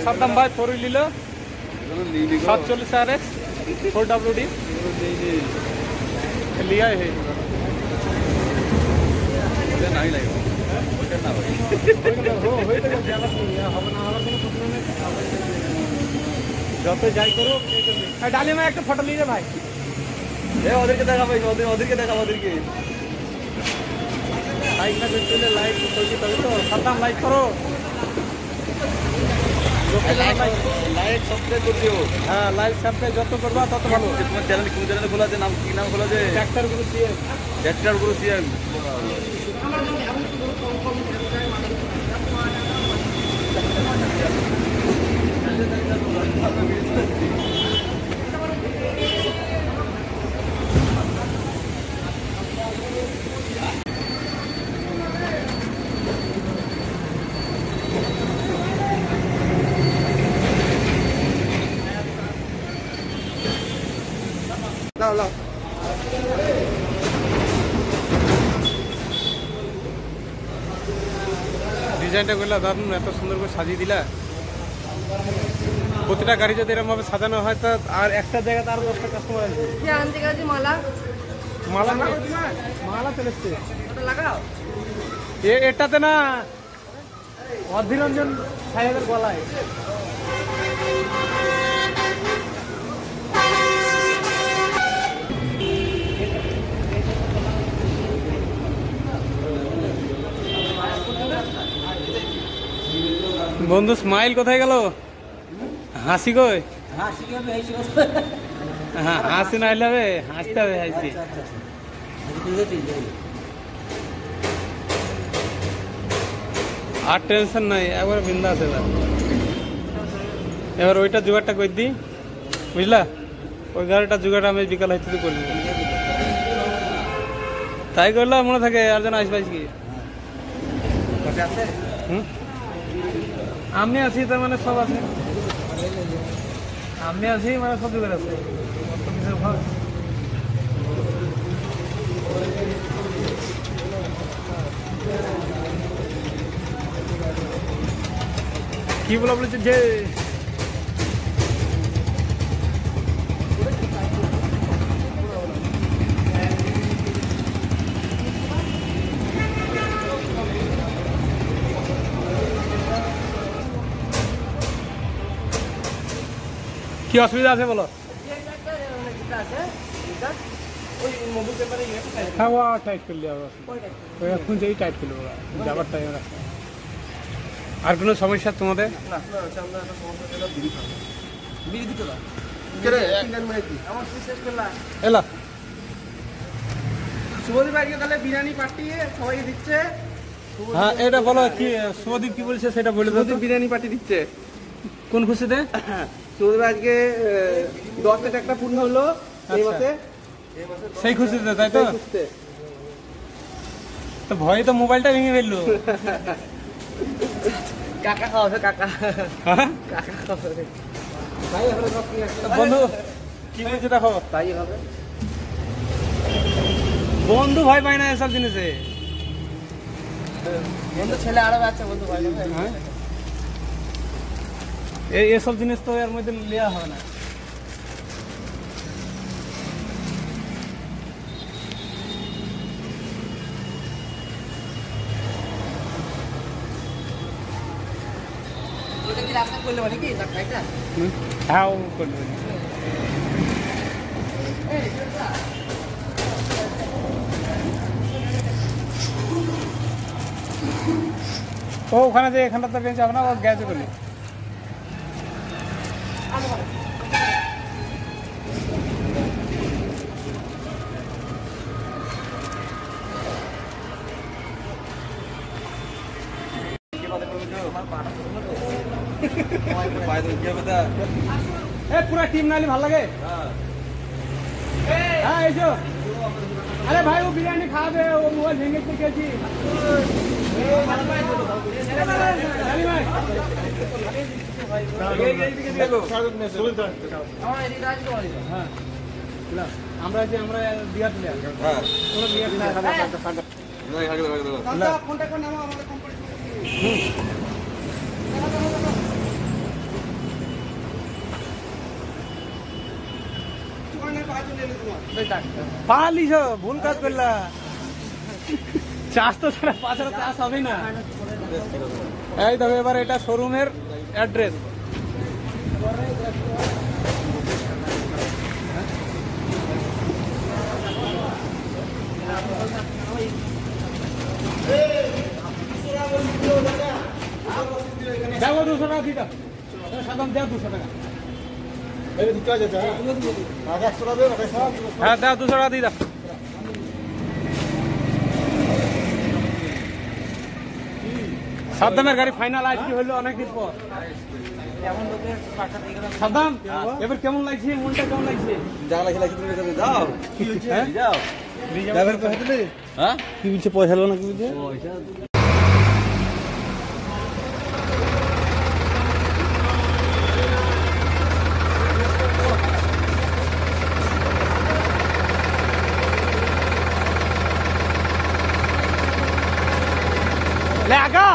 সাদ্দাম ভাই 4 হুইল নিল 47 RX 4WD लिया है नहीं लगे যত যাই করো ডালি মা একটা ফটো নিয়ে ভাই ওদেরকে দেখা ভাই ওদেরকে দেখা ওদেরকে লাইক না করতে লাইক করতে তবে তো সাদ্দাম লাইক করো লাইক সাবস্ক্রাইব করে দিও হ্যাঁ লাইক সাবস্ক্রাইব যত করবা তত ভালো তোমার চ্যানেল কোন চ্যানেল খোলা আছে নাম কি নাম খোলা আছে ট্র্যাক্টর গুরু সিএম লাও লাও ডিজাইনটা করলা দারুণ এত সুন্দর করে সাজিয়ে দিলা প্রতিটা গাড়ি যদি এরকম ভাবে সাজানো হয় তা আর একটা জায়গাতে আরো 10টা কাস্টমার আসবে কি আনতে গেছি মালা মালা মালা চলেছে ওটা লাগাও এটাতে না অধীরঞ্জন সাহেবের গলায় বন্ধু স্মাইল কোথায় গেল হাসি কই হ্যাঁ হাসি না হবে হাসতে হবে হাসি আর টেনশন নাই একবার বিন্দাস এবার ওইটা জোগাড়টা করে দিই বুঝলা ওই গাড়িটা জোগাড় আমি বিকাল হইতে করবো তাই করলাম মনে থাকে আর যেন আসবে কি আমি আছি তার মানে সব আছে আমি আছি মানে সব জোগাড় আছে কি বলা বলেছে যে কি অসুবিধা আছে বলো হ্যাঁ ও টাইট করলে এখন যেই টাইট করলে যাবার টাইম রাস্তা আর কোনো সমস্যা তোমাদের এলা শুভদীপ আজকে তাহলে বিরিয়ানি পাঠিয়ে সবাইকে দিচ্ছে হ্যাঁ এটা বলো কি শুভদীপ কি বলছে সেটা বলে দাও বিরিয়ানি পাঠিয়ে দিচ্ছে কোন খুশিতে শুভদীপ আজকে 10টা ট্রাক্টর পূর্ণ হলো এই মাসে সেই খুশিতে তাই তো তো ভয়ে তো মোবাইলটা ভেঙে ফেললো কাকা খাওয়াবে কাকা কাকা খাওয়াবে ভাই আমরা সব বন্ধু কি বলছে দেখো তাই হবে বন্ধু ভয় পায় না এসব জিনিসে বন্ধু ছেলে আরো আছে বন্ধু ভাই হ্যাঁ এসব জিনিস তো এর মধ্যে নেওয়া হবে না রাস্তা করলে মানে কি হ্যাঁ ও করবে ও ওখানে যে এখানটাতে বেঞ্চ হবে না ও গ্যাসে করলি পুরা টিম নালি ভাল লাগে হ্যাঁ এসো আরে ভাই ও বিরিয়ানি খাবে ও মোবাইল ভেঙে গেছি আমরা যে আমরা বিয়ার প্লেয়ার কোনো বিয়ার পালিস ভুল কাজ করলা চাষ তো ছাড়া 5,000 চাষ হবে না এই দেখো এবার এটা শোরুমের অ্যাড্রেস দেখো 200 টাকা দিতা সাধারণ দেও 200 টাকা হ্যাঁ দাও 200 টাকা দিয়ে দাও সাদ্দামের গাড়ি ফাইনাল আজকে হলো অনেকদিন পর সাদ্দাম এবার কেমন লাগছে মনটা কেমন লাগছে যা লাগছে লাগছে তুমি যাও কি হচ্ছে যাও ড্রাইভার পয়সা দিলে হ্যাঁ কি বলছে পয়সা হলো না কি বলছে পয়সা ले आगा